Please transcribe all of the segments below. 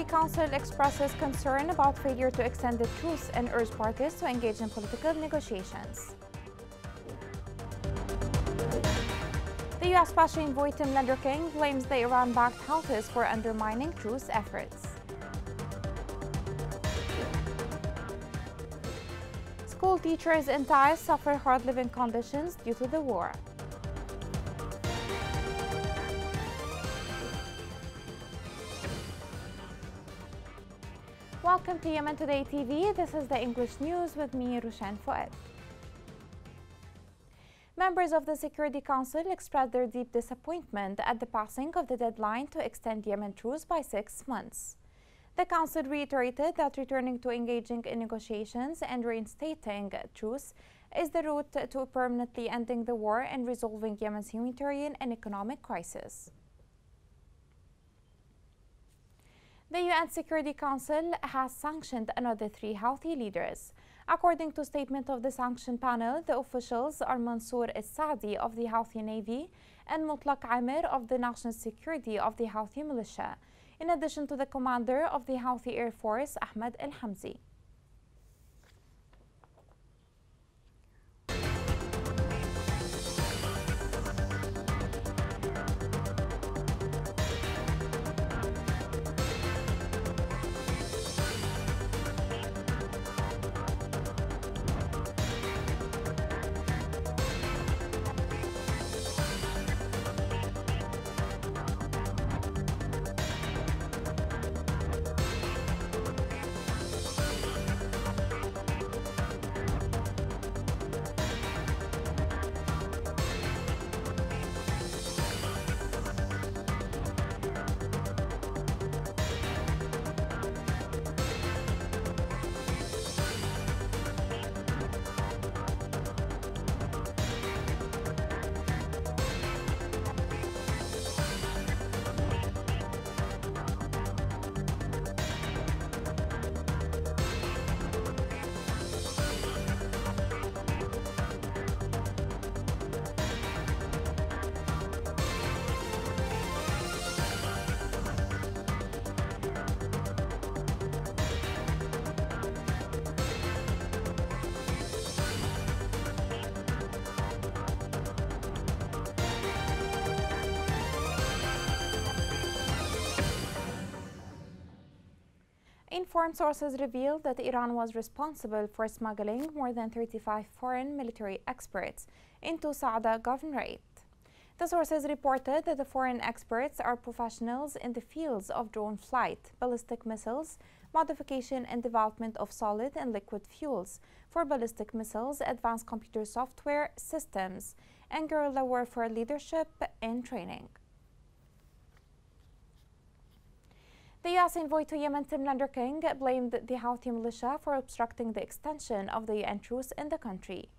Security Council expresses concern about failure to extend the truce and urges parties to engage in political negotiations. The U.S. Special Envoy Tim King blames the Iran-backed Houthis for undermining truce efforts. School teachers in Taiz suffer hard living conditions due to the war. Welcome to Yemen Today TV. This is the English news with me, Rushan Fuad. Members of the Security Council expressed their deep disappointment at the passing of the deadline to extend Yemen truce by 6 months. The Council reiterated that returning to engaging in negotiations and reinstating truce is the route to permanently ending the war and resolving Yemen's humanitarian and economic crisis. The UN Security Council has sanctioned another 3 Houthi leaders. According to a statement of the sanction panel, the officials are Mansour al-Saadi of the Houthi Navy and Mutlaq Amir of the National Security of the Houthi Militia, in addition to the commander of the Houthi Air Force, Ahmed al-Hamzi. Informed sources revealed that Iran was responsible for smuggling more than 35 foreign military experts into Saada Governorate. The sources reported that the foreign experts are professionals in the fields of drone flight, ballistic missiles, modification and development of solid and liquid fuels for ballistic missiles, advanced computer software systems, and guerrilla warfare leadership and training. The U.S. envoy to Yemen, Tim King, blamed the Houthi militia for obstructing the extension of the UN truce in the country.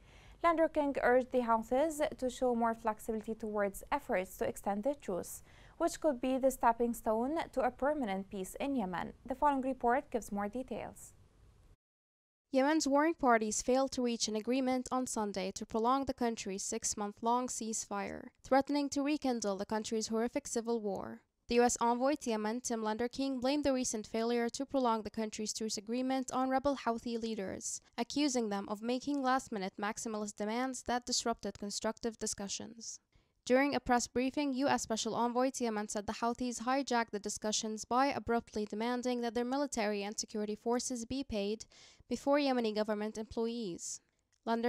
King urged the Houthis to show more flexibility towards efforts to extend the truce, which could be the stepping stone to a permanent peace in Yemen. The following report gives more details. Yemen's warring parties failed to reach an agreement on Sunday to prolong the country's 6-month-long ceasefire, threatening to rekindle the country's horrific civil war. The U.S. envoy to Yemen, Tim King, blamed the recent failure to prolong the country's truce agreement on rebel Houthi leaders, accusing them of making last-minute maximalist demands that disrupted constructive discussions. During a press briefing, U.S. Special Envoy to Yemen said the Houthis hijacked the discussions by abruptly demanding that their military and security forces be paid before Yemeni government employees.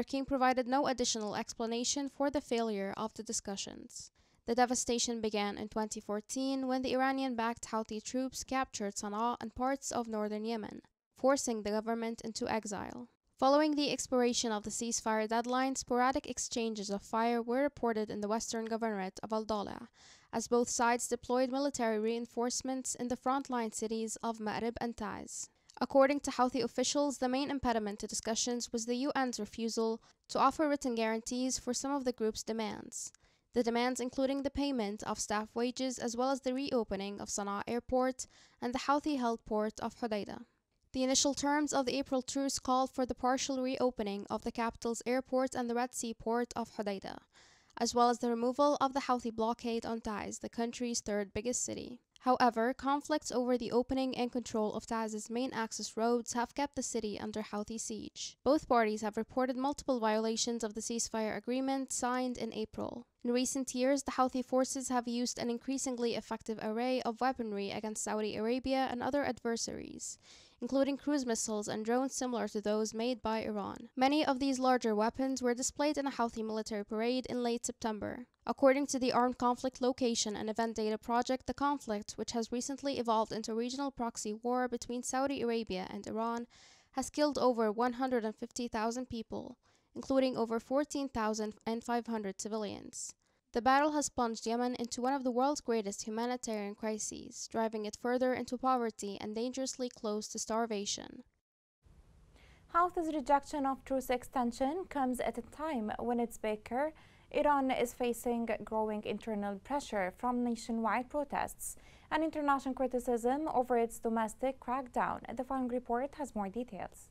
King provided no additional explanation for the failure of the discussions. The devastation began in 2014 when the Iranian-backed Houthi troops captured Sana'a and parts of northern Yemen, forcing the government into exile. Following the expiration of the ceasefire deadline, sporadic exchanges of fire were reported in the western governorate of Al-Dala, as both sides deployed military reinforcements in the frontline cities of Ma'rib and Taiz. According to Houthi officials, the main impediment to discussions was the UN's refusal to offer written guarantees for some of the group's demands. The demands including the payment of staff wages as well as the reopening of Sana'a airport and the Houthi-held port of Hodeidah. The initial terms of the April truce called for the partial reopening of the capital's airport and the Red Sea port of Hodeidah, as well as the removal of the Houthi blockade on Taiz, the country's third biggest city. However, conflicts over the opening and control of Ta'z's main access roads have kept the city under Houthi siege. Both parties have reported multiple violations of the ceasefire agreement signed in April. In recent years, the Houthi forces have used an increasingly effective array of weaponry against Saudi Arabia and other adversaries, including cruise missiles and drones similar to those made by Iran. Many of these larger weapons were displayed in a Houthi military parade in late September. According to the Armed Conflict Location and Event Data Project, the conflict, which has recently evolved into a regional proxy war between Saudi Arabia and Iran, has killed over 150,000 people, including over 14,500 civilians. The battle has plunged Yemen into one of the world's greatest humanitarian crises, driving it further into poverty and dangerously close to starvation. Houthis' rejection of truce extension comes at a time when its backer, Iran, is facing growing internal pressure from nationwide protests and international criticism over its domestic crackdown. The following report has more details.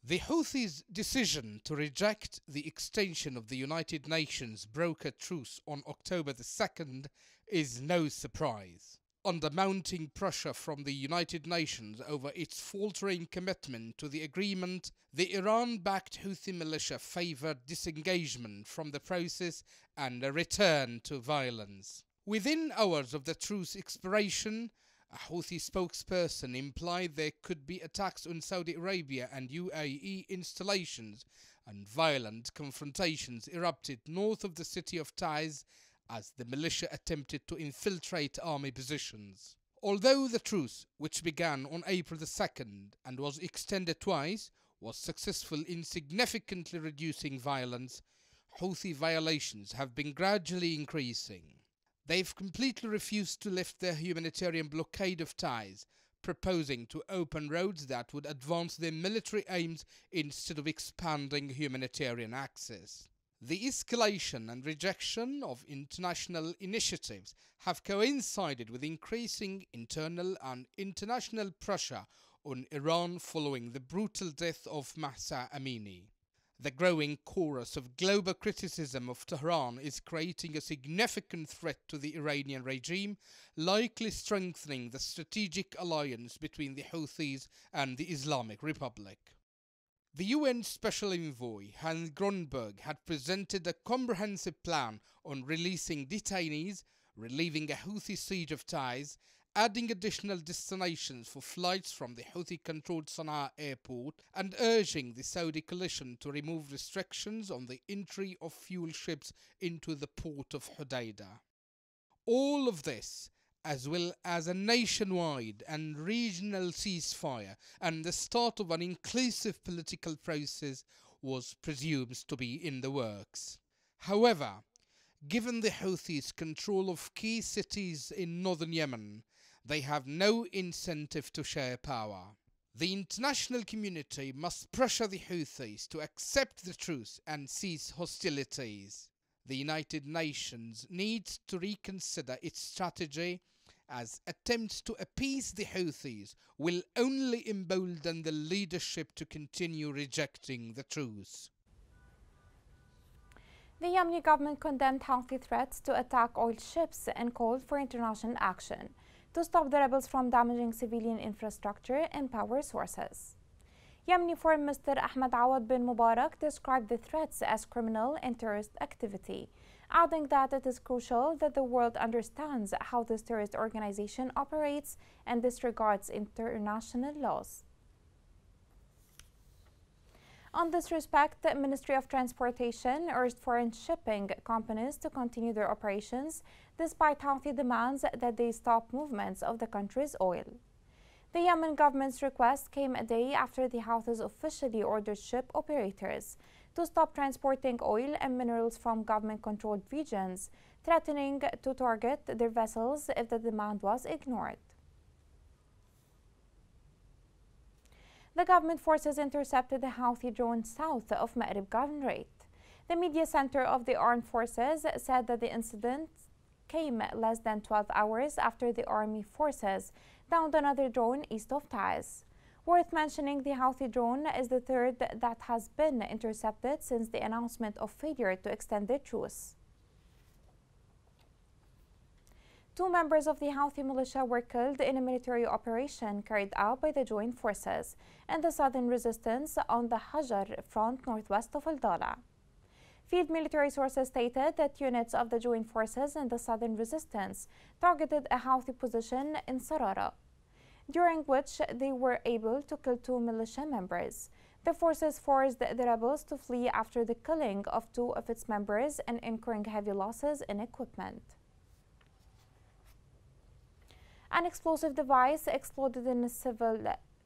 The Houthis' decision to reject the extension of the United Nations brokered truce on October the 2nd is no surprise. Under mounting pressure from the United Nations over its faltering commitment to the agreement, the Iran-backed Houthi militia favored disengagement from the process and a return to violence. Within hours of the truce expiration, a Houthi spokesperson implied there could be attacks on Saudi Arabia and UAE installations, and violent confrontations erupted north of the city of Taiz as the militia attempted to infiltrate army positions. Although the truce, which began on April the 2nd and was extended twice, was successful in significantly reducing violence, Houthi violations have been gradually increasing. They've completely refused to lift their humanitarian blockade of Taiz, proposing to open roads that would advance their military aims instead of expanding humanitarian access. The escalation and rejection of international initiatives have coincided with increasing internal and international pressure on Iran following the brutal death of Mahsa Amini. The growing chorus of global criticism of Tehran is creating a significant threat to the Iranian regime, likely strengthening the strategic alliance between the Houthis and the Islamic Republic. The UN Special Envoy, Hans Grunberg, had presented a comprehensive plan on releasing detainees, relieving a Houthi siege of Taiz, adding additional destinations for flights from the Houthi-controlled Sana'a airport, and urging the Saudi coalition to remove restrictions on the entry of fuel ships into the port of Hodeidah. All of this, as well as a nationwide and regional ceasefire and the start of an inclusive political process, was presumed to be in the works. However, given the Houthis' control of key cities in northern Yemen, they have no incentive to share power. The international community must pressure the Houthis to accept the truce and cease hostilities. The United Nations needs to reconsider its strategy, as attempts to appease the Houthis will only embolden the leadership to continue rejecting the truce. The Yemeni government condemned Houthi threats to attack oil ships and called for international action to stop the rebels from damaging civilian infrastructure and power sources. Yemeni Foreign Minister Ahmed Awad bin Mubarak described the threats as criminal and terrorist activity, adding that it is crucial that the world understands how this terrorist organization operates and disregards international laws. On this respect, the Ministry of Transportation urged foreign shipping companies to continue their operations despite Houthi demands that they stop movements of the country's oil. The Yemen government's request came a day after the Houthis officially ordered ship operators to stop transporting oil and minerals from government-controlled regions, threatening to target their vessels if the demand was ignored. The government forces intercepted a Houthi drone south of Ma'rib Governorate. The media center of the armed forces said that the incident came less than 12 hours after the army forces downed another drone east of Taiz. Worth mentioning, the Houthi drone is the third that has been intercepted since the announcement of failure to extend the truce. 2 members of the Houthi militia were killed in a military operation carried out by the joint forces and the southern resistance on the Hajar front northwest of Al-Dala. Field military sources stated that units of the joint forces and the southern resistance targeted a Houthi position in Sarara, during which they were able to kill 2 militia members. The forces forced the rebels to flee after the killing of 2 of its members and incurring heavy losses in equipment. An explosive device exploded in a civil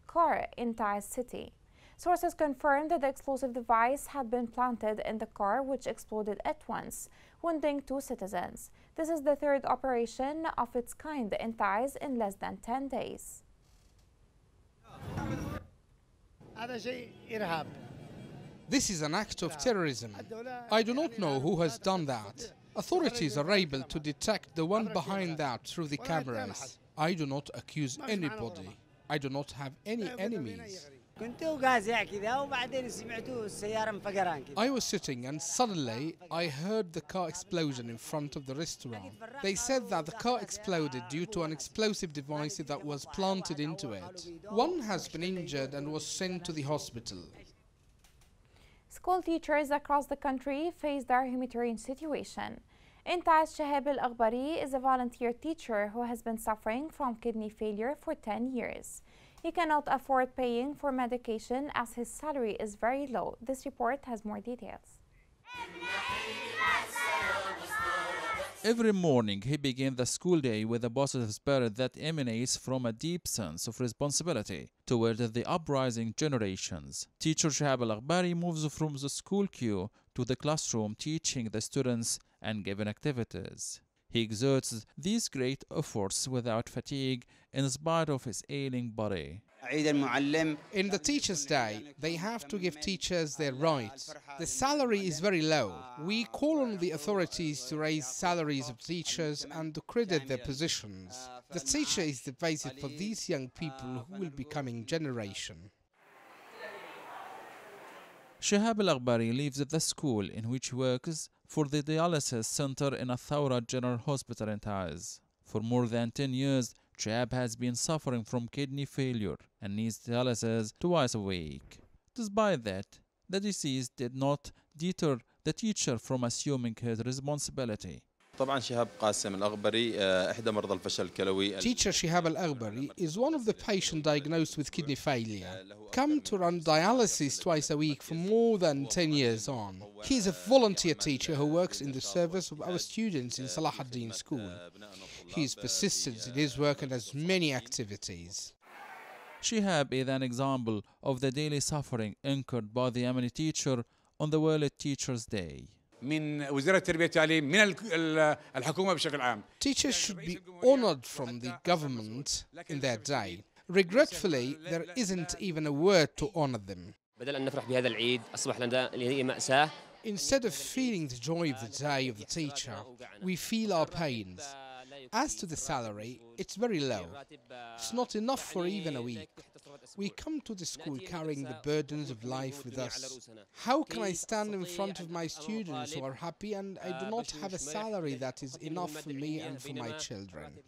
car in Taiz city. Sources confirmed that the explosive device had been planted in the car, which exploded at once, wounding 2 citizens. This is the 3rd operation of its kind in Taiz in less than 10 days. This is an act of terrorism. I do not know who has done that. Authorities are able to detect the one behind that through the cameras. I do not accuse anybody. I do not have any enemies. I was sitting and suddenly I heard the car explosion in front of the restaurant. They said that the car exploded due to an explosive device that was planted into it. One has been injured and was sent to the hospital. School teachers across the country face their humanitarian situation. Intaz Shahab Al-Aghbari is a volunteer teacher who has been suffering from kidney failure for 10 years. He cannot afford paying for medication as his salary is very low. This report has more details. Every morning he begins the school day with a positive spirit that emanates from a deep sense of responsibility toward the uprising generations. Teacher Shahab Al-Aghbari moves from the school queue to the classroom, teaching the students and giving activities. He exerts these great efforts without fatigue in spite of his ailing body. In the Teachers' Day, they have to give teachers their rights. The salary is very low. We call on the authorities to raise salaries of teachers and to credit their positions. The teacher is the basis for these young people who will be coming generation. Shahab Al-Aghbari lives at the school in which he works for the dialysis center in Al-Thawra General Hospital in Taiz. For more than 10 years, Shahab has been suffering from kidney failure and needs dialysis twice a week. Despite that, the disease did not deter the teacher from assuming his responsibility. Teacher Shihab Al-Aghbari is one of the patients diagnosed with kidney failure. Come to run dialysis twice a week for more than 10 years on. He is a volunteer teacher who works in the service of our students in Salah ad-Din school. He is persistent in his work and has many activities. Shihab is an example of the daily suffering incurred by the Yemeni teacher on the World Teachers' Day. Teachers should be honored from the government in their day. Regretfully, there isn't even a word to honor them. Instead of feeling the joy of the day of the teacher, we feel our pains. As to the salary, it's very low. It's not enough for even a week. We come to the school carrying the burdens of life with us. How can I stand in front of my students who are happy and I do not have a salary that is enough for me and for my children?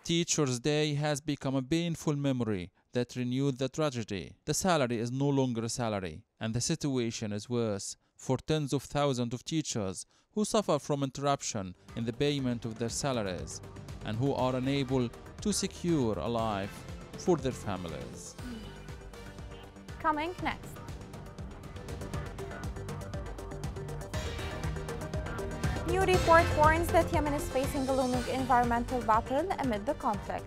Teachers' Day has become a painful memory that renewed the tragedy. The salary is no longer a salary, and the situation is worse for tens of thousands of teachers who suffer from interruption in the payment of their salaries and who are unable to secure a life for their families. Coming next. New report warns that Yemen is facing a looming environmental battle amid the conflict.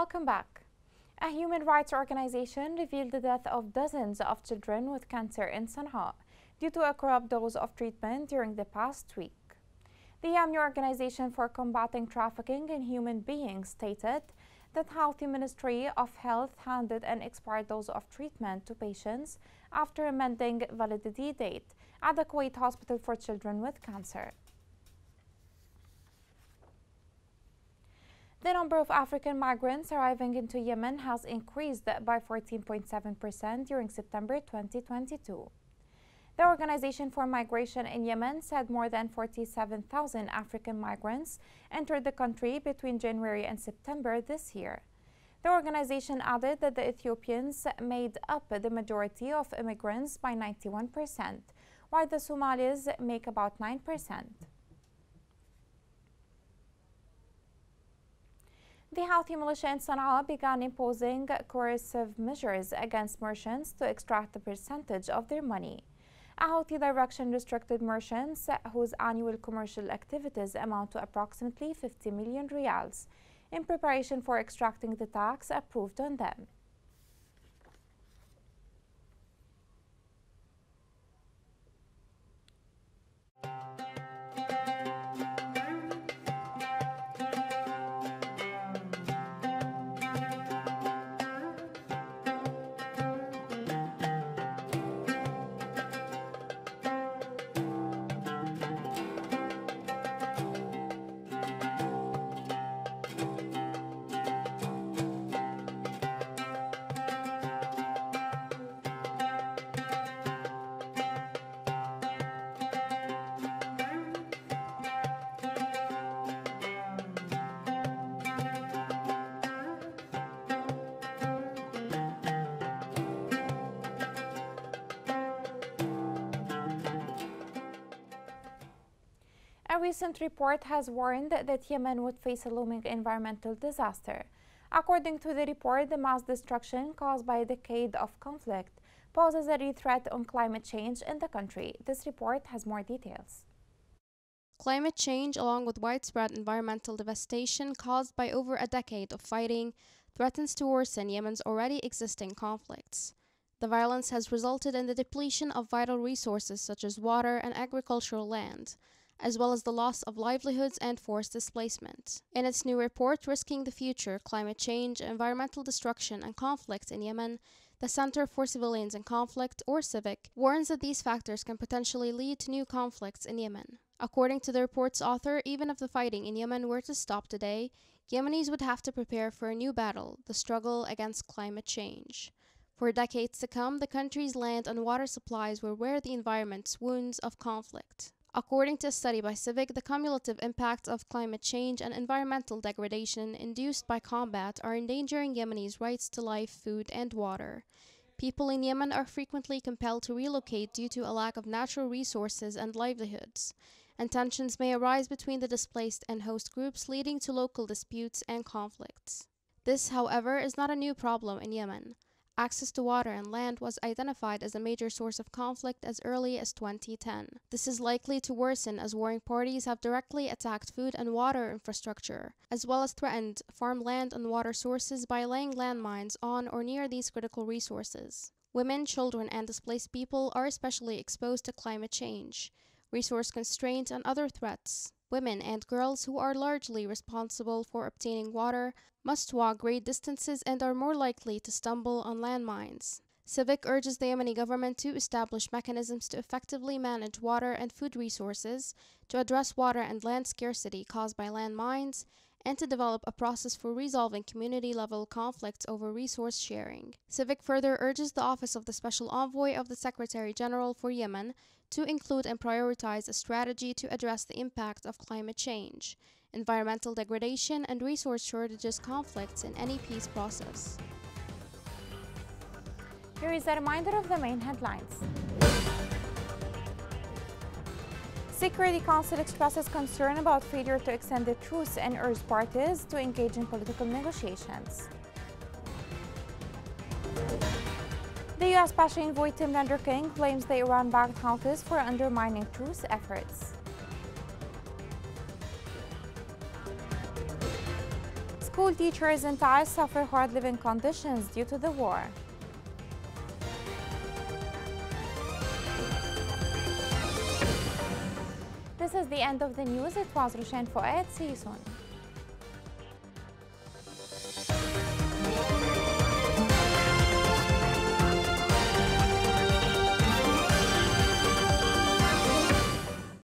Welcome back. A human rights organization revealed the death of dozens of children with cancer in Sana'a due to a corrupt dose of treatment during the past week. The YEMEN Organization for Combating Trafficking in Human Beings stated that the Ministry of Health handed an expired dose of treatment to patients after amending validity date at the Kuwait Hospital for Children with Cancer. The number of African migrants arriving into Yemen has increased by 14.7% during September 2022. The Organization for Migration in Yemen said more than 47,000 African migrants entered the country between January and September this year. The organization added that the Ethiopians made up the majority of immigrants by 91%, while the Somalis make about 9%. The Houthi militia in Sana'a began imposing coercive measures against merchants to extract a percentage of their money. A Houthi direction restricted merchants whose annual commercial activities amount to approximately 50 million riyals in preparation for extracting the tax approved on them. A recent report has warned that Yemen would face a looming environmental disaster. According to the report, the mass destruction caused by a decade of conflict poses a real threat on climate change in the country. This report has more details. Climate change, along with widespread environmental devastation caused by over a decade of fighting, threatens to worsen Yemen's already existing conflicts. The violence has resulted in the depletion of vital resources such as water and agricultural land, as well as the loss of livelihoods and forced displacement. In its new report, Risking the Future, Climate Change, Environmental Destruction and Conflict in Yemen, the Center for Civilians in Conflict, or CIVIC, warns that these factors can potentially lead to new conflicts in Yemen. According to the report's author, even if the fighting in Yemen were to stop today, Yemenis would have to prepare for a new battle, the struggle against climate change. For decades to come, the country's land and water supplies will wear the environment's wounds of conflict. According to a study by CIVIC, the cumulative impacts of climate change and environmental degradation induced by combat are endangering Yemenis' rights to life, food, and water. People in Yemen are frequently compelled to relocate due to a lack of natural resources and livelihoods, and tensions may arise between the displaced and host groups, leading to local disputes and conflicts. This, however, is not a new problem in Yemen. Access to water and land was identified as a major source of conflict as early as 2010. This is likely to worsen as warring parties have directly attacked food and water infrastructure, as well as threatened farmland and water sources by laying landmines on or near these critical resources. Women, children, and displaced people are especially exposed to climate change, resource constraints, and other threats. Women and girls, who are largely responsible for obtaining water, must walk great distances and are more likely to stumble on landmines. CIVIC urges the Yemeni government to establish mechanisms to effectively manage water and food resources, to address water and land scarcity caused by landmines, and to develop a process for resolving community-level conflicts over resource sharing. CIVIC further urges the Office of the Special Envoy of the Secretary General for Yemen to include and prioritize a strategy to address the impact of climate change, environmental degradation, and resource shortages conflicts in any peace process. Here is a reminder of the main headlines. Security Council expresses concern about failure to extend the truce and urges parties to engage in political negotiations. The U.S. Special Envoy Tim King blames the Iran-backed Houthis for undermining truce efforts. School teachers in Taiz suffer hard living conditions due to the war. This is the end of the news. It was Rushan Fouad. See you soon.